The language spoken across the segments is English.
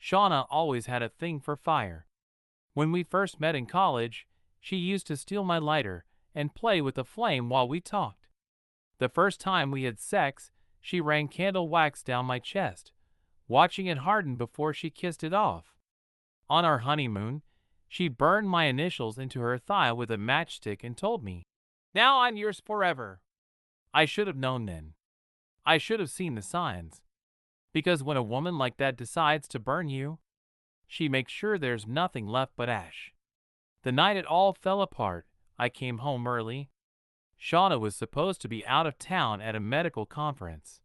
Shauna always had a thing for fire. When we first met in college, she used to steal my lighter and play with the flame while we talked. The first time we had sex, she ran candle wax down my chest, watching it harden before she kissed it off. On our honeymoon, she burned my initials into her thigh with a matchstick and told me, "Now I'm yours forever." I should have known then. I should have seen the signs. Because when a woman like that decides to burn you, she makes sure there's nothing left but ash. The night it all fell apart, I came home early. Shauna was supposed to be out of town at a medical conference.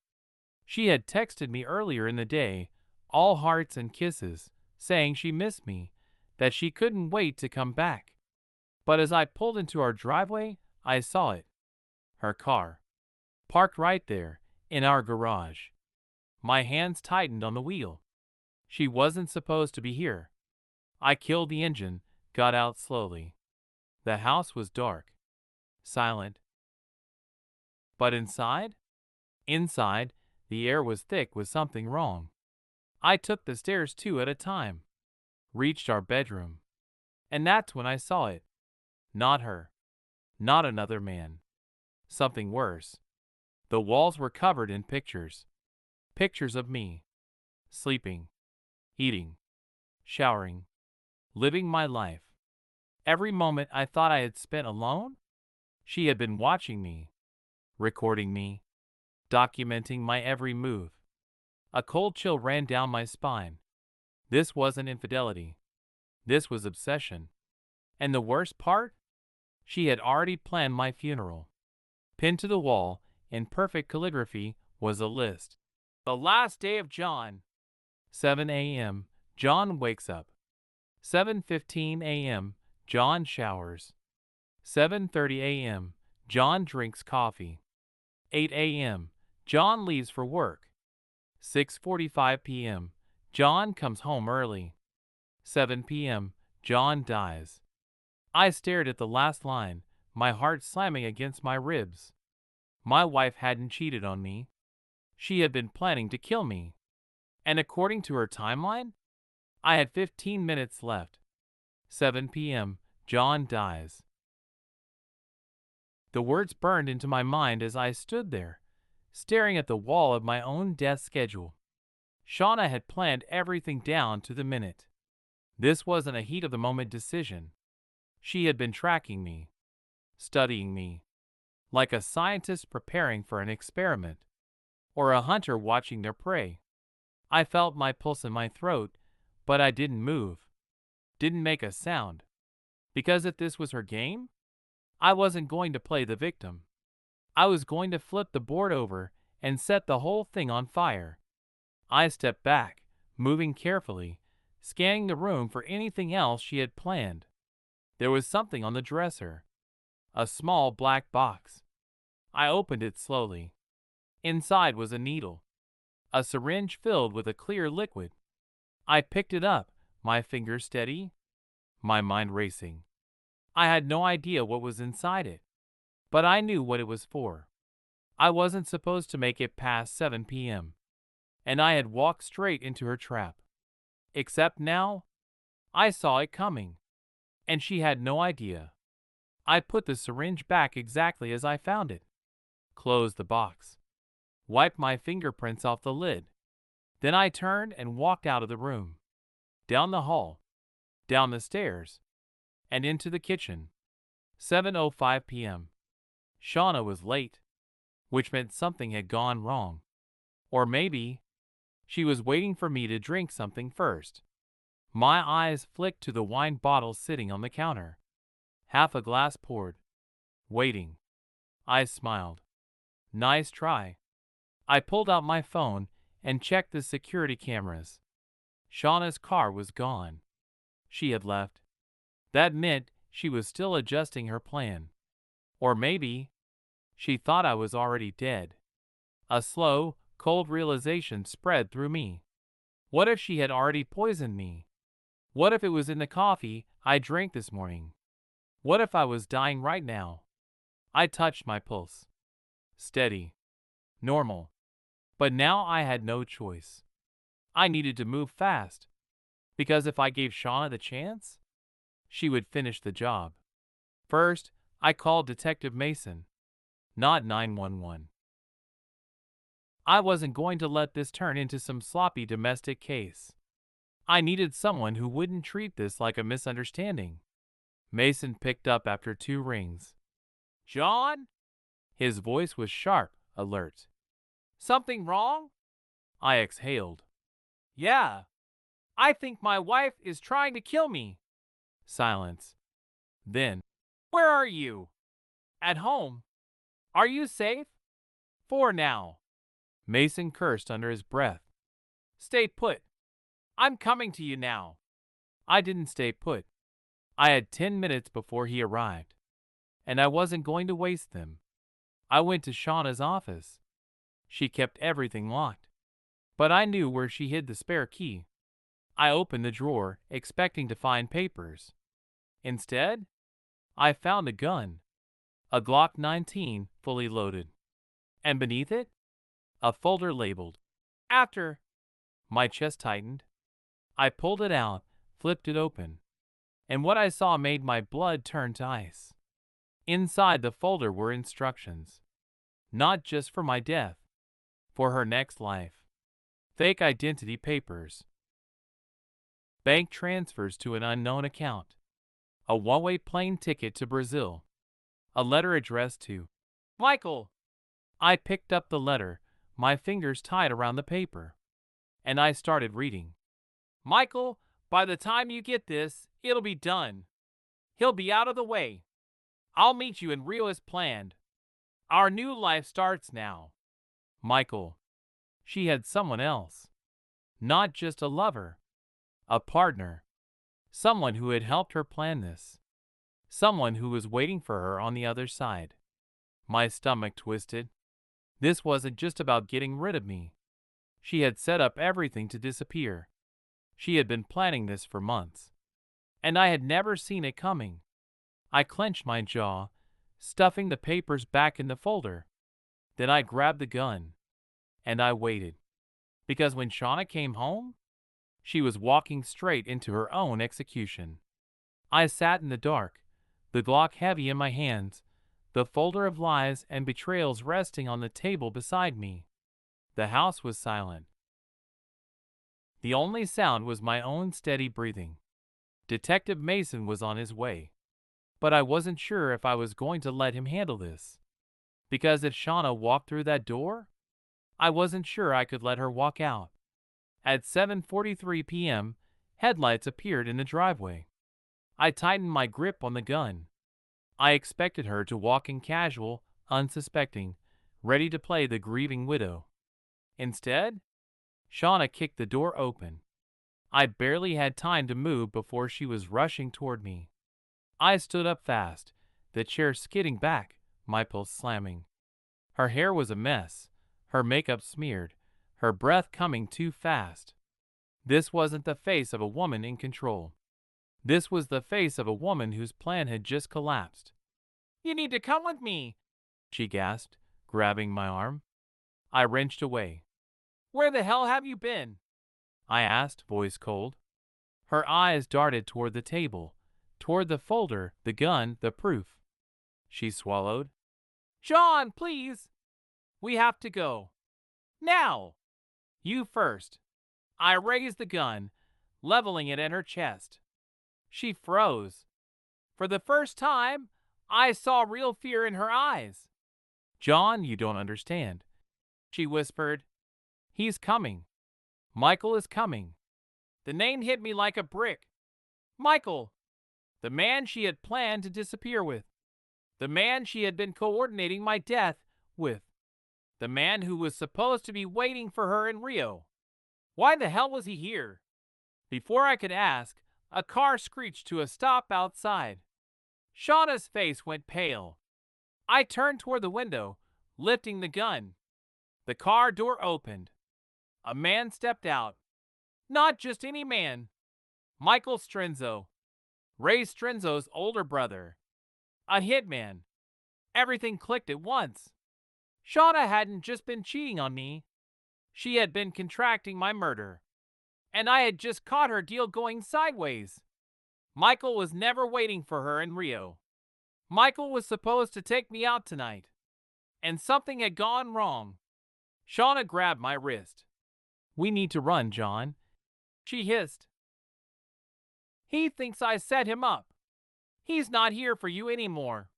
She had texted me earlier in the day, all hearts and kisses, saying she missed me, that she couldn't wait to come back. But as I pulled into our driveway, I saw it. Her car. Parked right there, in our garage. My hands tightened on the wheel. She wasn't supposed to be here. I killed the engine, got out slowly. The house was dark. Silent. But inside? Inside, the air was thick with something wrong. I took the stairs 2 at a time. Reached our bedroom. And that's when I saw it. Not her. Not another man. Something worse. The walls were covered in pictures. Pictures of me. Sleeping. Eating. Showering. Living my life. Every moment I thought I had spent alone, she had been watching me. Recording me. Documenting my every move. A cold chill ran down my spine. This wasn't infidelity. This was obsession. And the worst part? She had already planned my funeral. Pinned to the wall, in perfect calligraphy, was a list. The last day of John. 7 a.m. John wakes up. 7:15 a.m. John showers. 7:30 a.m. John drinks coffee. 8 a.m. John leaves for work. 6:45 p.m. John comes home early. 7 p.m. John dies. I stared at the last line, my heart slamming against my ribs. My wife hadn't cheated on me. She had been planning to kill me. And according to her timeline, I had 15 minutes left. 7 p.m. John dies. The words burned into my mind as I stood there, staring at the wall of my own death schedule. Shauna had planned everything down to the minute. This wasn't a heat-of-the-moment decision. She had been tracking me, studying me, like a scientist preparing for an experiment, or a hunter watching their prey. I felt my pulse in my throat, but I didn't move, didn't make a sound. Because if this was her game, I wasn't going to play the victim. I was going to flip the board over and set the whole thing on fire. I stepped back, moving carefully, scanning the room for anything else she had planned. There was something on the dresser. A small black box. I opened it slowly. Inside was a needle. A syringe filled with a clear liquid. I picked it up, my fingers steady, my mind racing. I had no idea what was inside it, but I knew what it was for. I wasn't supposed to make it past 7 p.m., and I had walked straight into her trap. Except now, I saw it coming, and she had no idea. I put the syringe back exactly as I found it, closed the box, wiped my fingerprints off the lid. Then I turned and walked out of the room, down the hall, down the stairs, and into the kitchen. 7:05 p.m. Shauna was late, which meant something had gone wrong. Or maybe she was waiting for me to drink something first. My eyes flicked to the wine bottle sitting on the counter. Half a glass poured. Waiting. I smiled. Nice try. I pulled out my phone and checked the security cameras. Shauna's car was gone. She had left. That meant she was still adjusting her plan. Or maybe she thought I was already dead. A slow, cold realization spread through me. What if she had already poisoned me? What if it was in the coffee I drank this morning? What if I was dying right now? I touched my pulse. Steady. Normal. But now I had no choice. I needed to move fast. Because if I gave Shauna the chance, she would finish the job. First, I called Detective Mason, not 911. I wasn't going to let this turn into some sloppy domestic case. I needed someone who wouldn't treat this like a misunderstanding. Mason picked up after 2 rings. John? His voice was sharp, alert. Something wrong? I exhaled. Yeah. I think my wife is trying to kill me. Silence. Then, where are you? At home. Are you safe? For now. Mason cursed under his breath. Stay put. I'm coming to you now. I didn't stay put. I had 10 minutes before he arrived, and I wasn't going to waste them. I went to Shauna's office. She kept everything locked, but I knew where she hid the spare key. I opened the drawer, expecting to find papers. Instead, I found a gun, a Glock 19 fully loaded, and beneath it, a folder labeled After. My chest tightened. I pulled it out, flipped it open, and what I saw made my blood turn to ice. Inside the folder were instructions, not just for my death, for her next life. Fake identity papers, bank transfers to an unknown account, a one-way plane ticket to Brazil, a letter addressed to Michael. I picked up the letter, my fingers tied around the paper, and I started reading. Michael, by the time you get this, it'll be done. He'll be out of the way. I'll meet you in Rio as planned. Our new life starts now. Michael. She had someone else. Not just a lover. A partner. Someone who had helped her plan this. Someone who was waiting for her on the other side. My stomach twisted. This wasn't just about getting rid of me. She had set up everything to disappear. She had been planning this for months, and I had never seen it coming. I clenched my jaw, stuffing the papers back in the folder. Then I grabbed the gun, and I waited. Because when Shauna came home, she was walking straight into her own execution. I sat in the dark, the Glock heavy in my hands, the folder of lies and betrayals resting on the table beside me. The house was silent. The only sound was my own steady breathing. Detective Mason was on his way, but I wasn't sure if I was going to let him handle this. Because if Shauna walked through that door, I wasn't sure I could let her walk out. At 7:43 p.m., headlights appeared in the driveway. I tightened my grip on the gun. I expected her to walk in casual, unsuspecting, ready to play the grieving widow. Instead, Shauna kicked the door open. I barely had time to move before she was rushing toward me. I stood up fast, the chair skidding back, my pulse slamming. Her hair was a mess, her makeup smeared, her breath coming too fast. This wasn't the face of a woman in control. This was the face of a woman whose plan had just collapsed. You need to come with me, she gasped, grabbing my arm. I wrenched away. Where the hell have you been? I asked, voice cold. Her eyes darted toward the table, toward the folder, the gun, the proof. She swallowed. John, please. We have to go. Now. You first. I raised the gun, leveling it at her chest. She froze. For the first time, I saw real fear in her eyes. John, you don't understand, she whispered. He's coming. Michael is coming. The name hit me like a brick. Michael. The man she had planned to disappear with. The man she had been coordinating my death with. The man who was supposed to be waiting for her in Rio. Why the hell was he here? Before I could ask, a car screeched to a stop outside. Shauna's face went pale. I turned toward the window, lifting the gun. The car door opened. A man stepped out. Not just any man. Michael Strenzo. Ray Strenzo's older brother. A hitman. Everything clicked at once. Shauna hadn't just been cheating on me. She had been contracting my murder. and I had just caught her deal going sideways. Michael was never waiting for her in Rio. Michael was supposed to take me out tonight, and something had gone wrong. Shauna grabbed my wrist. "We need to run, John," she hissed. "He thinks I set him up. He's not here for you anymore.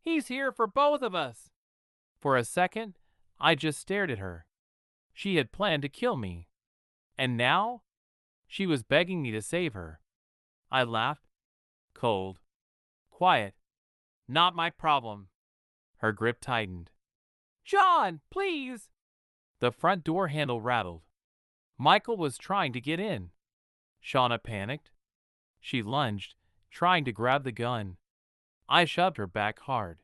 He's here for both of us." For a second, I just stared at her. She had planned to kill me. And now, she was begging me to save her. I laughed. "Cold. Quiet. Not my problem." Her grip tightened. "John, please!" The front door handle rattled. Michael was trying to get in. Shauna panicked. She lunged, trying to grab the gun. I shoved her back hard.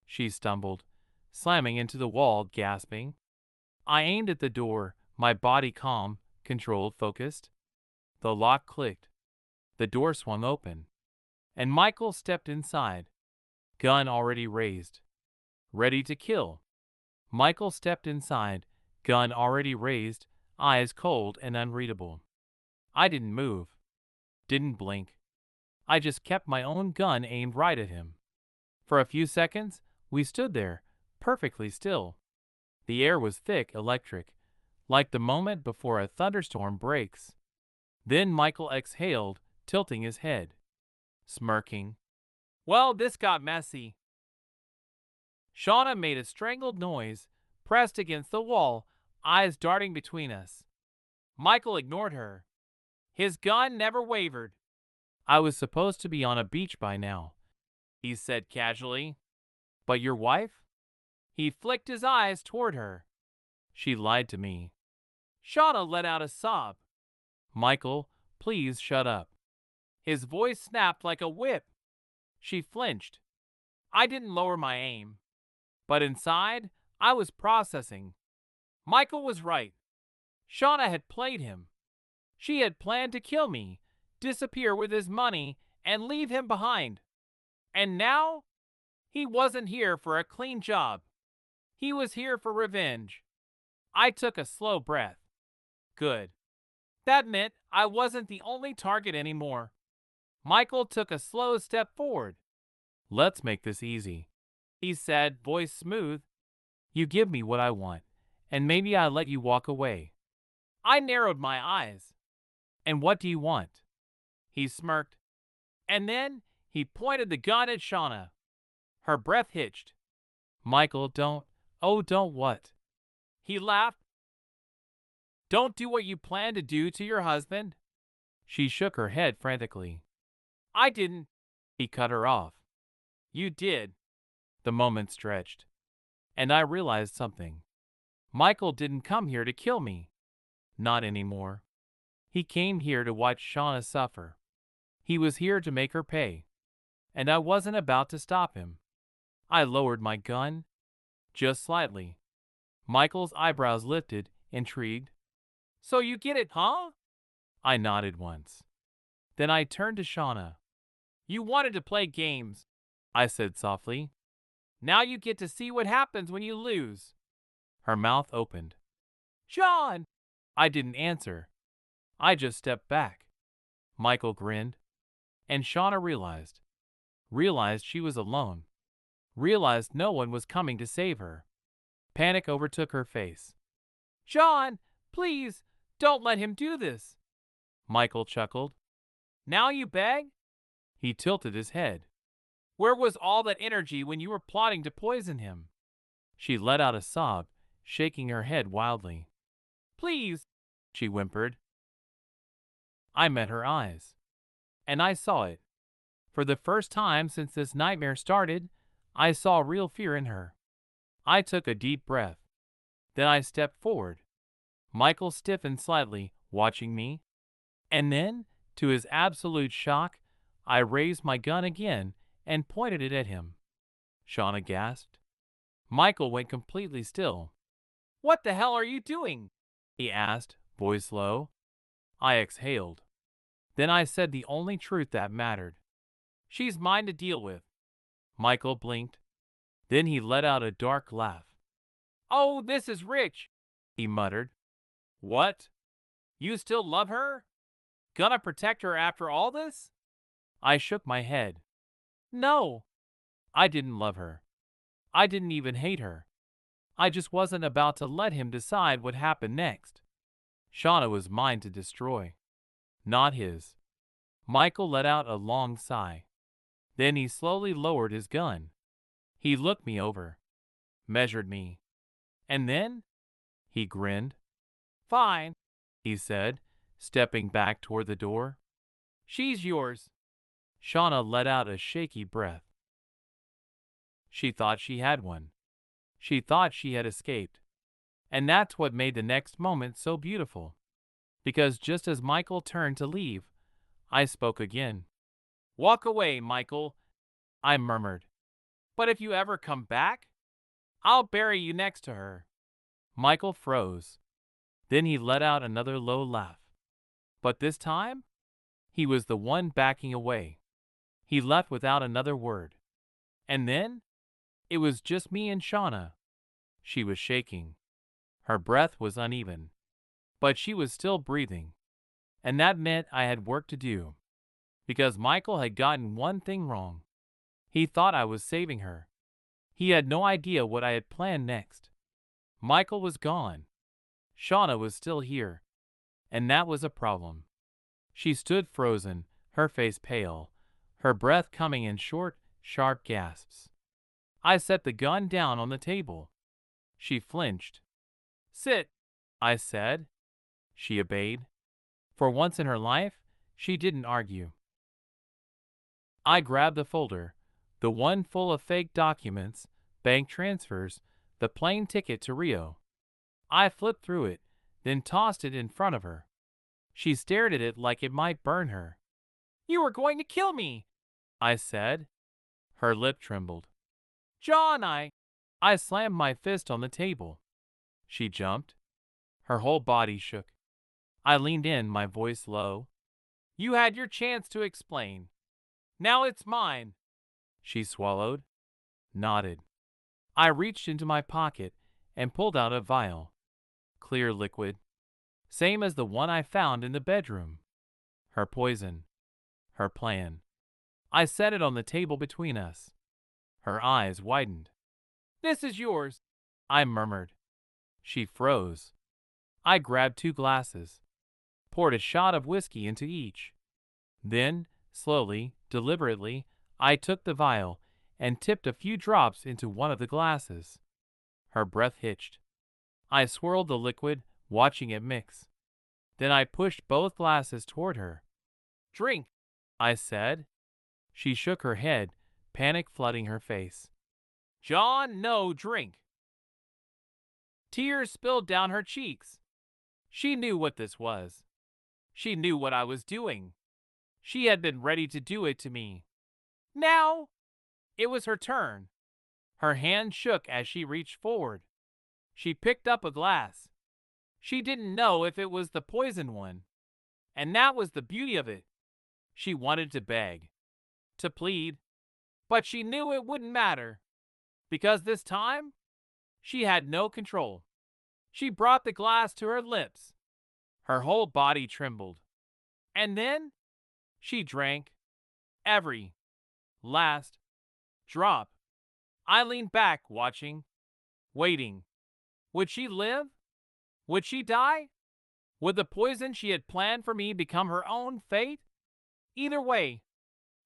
She stumbled, slamming into the wall, gasping. I aimed at the door, my body calm, controlled, focused. The lock clicked. The door swung open, and Michael stepped inside, gun already raised, ready to kill. Michael stepped inside, gun already raised, eyes cold and unreadable. I didn't move, didn't blink. I just kept my own gun aimed right at him. For a few seconds, we stood there, perfectly still. The air was thick, electric, like the moment before a thunderstorm breaks. Then Michael exhaled, tilting his head, smirking. "Well, this got messy." Shauna made a strangled noise, pressed against the wall, eyes darting between us. Michael ignored her. His gun never wavered. "I was supposed to be on a beach by now," he said casually. "But your wife?" He flicked his eyes toward her. "She lied to me." Shauna let out a sob. "Michael, please shut up." His voice snapped like a whip. She flinched. I didn't lower my aim. But inside, I was processing. Michael was right. Shauna had played him. She had planned to kill me, disappear with his money, and leave him behind. And now, he wasn't here for a clean job. He was here for revenge. I took a slow breath. Good. That meant I wasn't the only target anymore. Michael took a slow step forward. "Let's make this easy," he said, voice smooth. "You give me what I want, and maybe I let you walk away." I narrowed my eyes. "And what do you want?" He smirked. And then he pointed the gun at Shauna. Her breath hitched. "Michael, don't. Oh, don't what?" He laughed. "Don't do what you plan to do to your husband." She shook her head frantically. "I didn't." He cut her off. "You did." The moment stretched, and I realized something. Michael didn't come here to kill me. Not anymore. He came here to watch Shauna suffer. He was here to make her pay. And I wasn't about to stop him. I lowered my gun, just slightly. Michael's eyebrows lifted, intrigued. "So you get it, huh?" I nodded once. Then I turned to Shauna. "You wanted to play games," I said softly. "Now you get to see what happens when you lose." Her mouth opened. "John!" I didn't answer. I just stepped back. Michael grinned. And Shauna realized she was alone. Realized no one was coming to save her. Panic overtook her face. "John, please, don't let him do this." Michael chuckled. "Now you beg?" He tilted his head. "Where was all that energy when you were plotting to poison him?" She let out a sob, shaking her head wildly. "Please," she whimpered. I met her eyes. And I saw it. For the first time since this nightmare started, I saw real fear in her. I took a deep breath. Then I stepped forward. Michael stiffened slightly, watching me. And then, to his absolute shock, I raised my gun again and pointed it at him. Shauna gasped. Michael went completely still. "What the hell are you doing?" he asked, voice low. I exhaled. Then I said the only truth that mattered. "She's mine to deal with." Michael blinked. Then he let out a dark laugh. "Oh, this is rich," he muttered. "What?" You still love her? Gonna protect her after all this? I shook my head. No, I didn't love her. I didn't even hate her. I just wasn't about to let him decide what happened next. Shauna was mine to destroy, not his. Michael let out a long sigh. Then he slowly lowered his gun. He looked me over, measured me, and then he grinned. Fine, he said, stepping back toward the door. She's yours. Shauna let out a shaky breath. She thought she had one. She thought she had escaped. And that's what made the next moment so beautiful. Because just as Michael turned to leave, I spoke again. Walk away, Michael, I murmured. But if you ever come back, I'll bury you next to her. Michael froze. Then he let out another low laugh. But this time, he was the one backing away. He left without another word. And then, it was just me and Shauna. She was shaking. Her breath was uneven. But she was still breathing. And that meant I had work to do. Because Michael had gotten one thing wrong. He thought I was saving her. He had no idea what I had planned next. Michael was gone. Shauna was still here. And that was a problem. She stood frozen, her face pale, her breath coming in short, sharp gasps. I set the gun down on the table. She flinched. Sit, I said. She obeyed. For once in her life, she didn't argue. I grabbed the folder, the one full of fake documents, bank transfers, the plane ticket to Rio. I flipped through it, then tossed it in front of her. She stared at it like it might burn her. You were going to kill me, I said. Her lip trembled. John, I slammed my fist on the table. She jumped. Her whole body shook. I leaned in, my voice low. You had your chance to explain. Now it's mine. She swallowed, nodded. I reached into my pocket and pulled out a vial. Clear liquid. Same as the one I found in the bedroom. Her poison. Her plan. I set it on the table between us. Her eyes widened. This is yours, I murmured. She froze. I grabbed 2 glasses, poured a shot of whiskey into each. Then, slowly, deliberately, I took the vial and tipped a few drops into one of the glasses. Her breath hitched. I swirled the liquid, watching it mix. Then I pushed both glasses toward her. Drink, I said. She shook her head, panic flooding her face. John, no, drink. Tears spilled down her cheeks. She knew what this was. She knew what I was doing. She had been ready to do it to me. Now, it was her turn. Her hand shook as she reached forward. She picked up a glass. She didn't know if it was the poison one. And that was the beauty of it. She wanted to beg, to plead, but she knew it wouldn't matter. Because this time, she had no control. She brought the glass to her lips. Her whole body trembled. And then, she drank every last drop. I leaned back, watching, waiting. Would she live? Would she die? Would the poison she had planned for me become her own fate? Either way,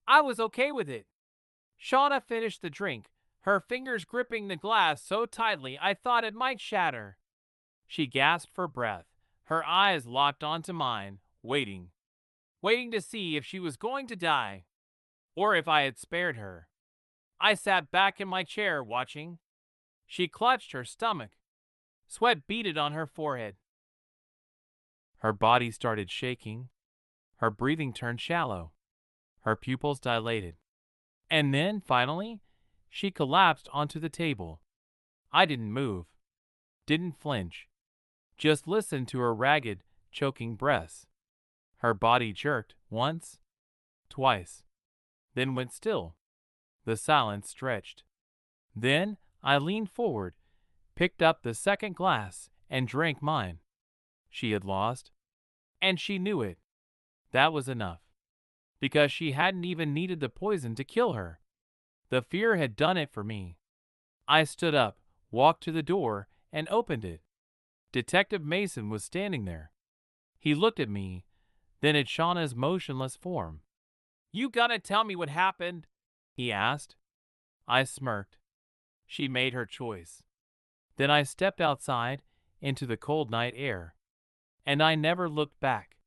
I was okay with it. Shauna finished the drink, her fingers gripping the glass so tightly I thought it might shatter. She gasped for breath, her eyes locked onto mine, waiting to see if she was going to die, or if I had spared her. I sat back in my chair, watching. She clutched her stomach. Sweat beaded on her forehead. Her body started shaking. Her breathing turned shallow. Her pupils dilated. And then, finally, she collapsed onto the table. I didn't move, didn't flinch, just listened to her ragged, choking breaths. Her body jerked once, twice, then went still. The silence stretched. Then I leaned forward, picked up the second glass, and drank mine. She had lost. And she knew it. That was enough. Because she hadn't even needed the poison to kill her. The fear had done it for me. I stood up, walked to the door, and opened it. Detective Mason was standing there. He looked at me, then at Shauna's motionless form. "You gotta tell me what happened," he asked. I smirked. She made her choice. Then I stepped outside into the cold night air. And I never looked back.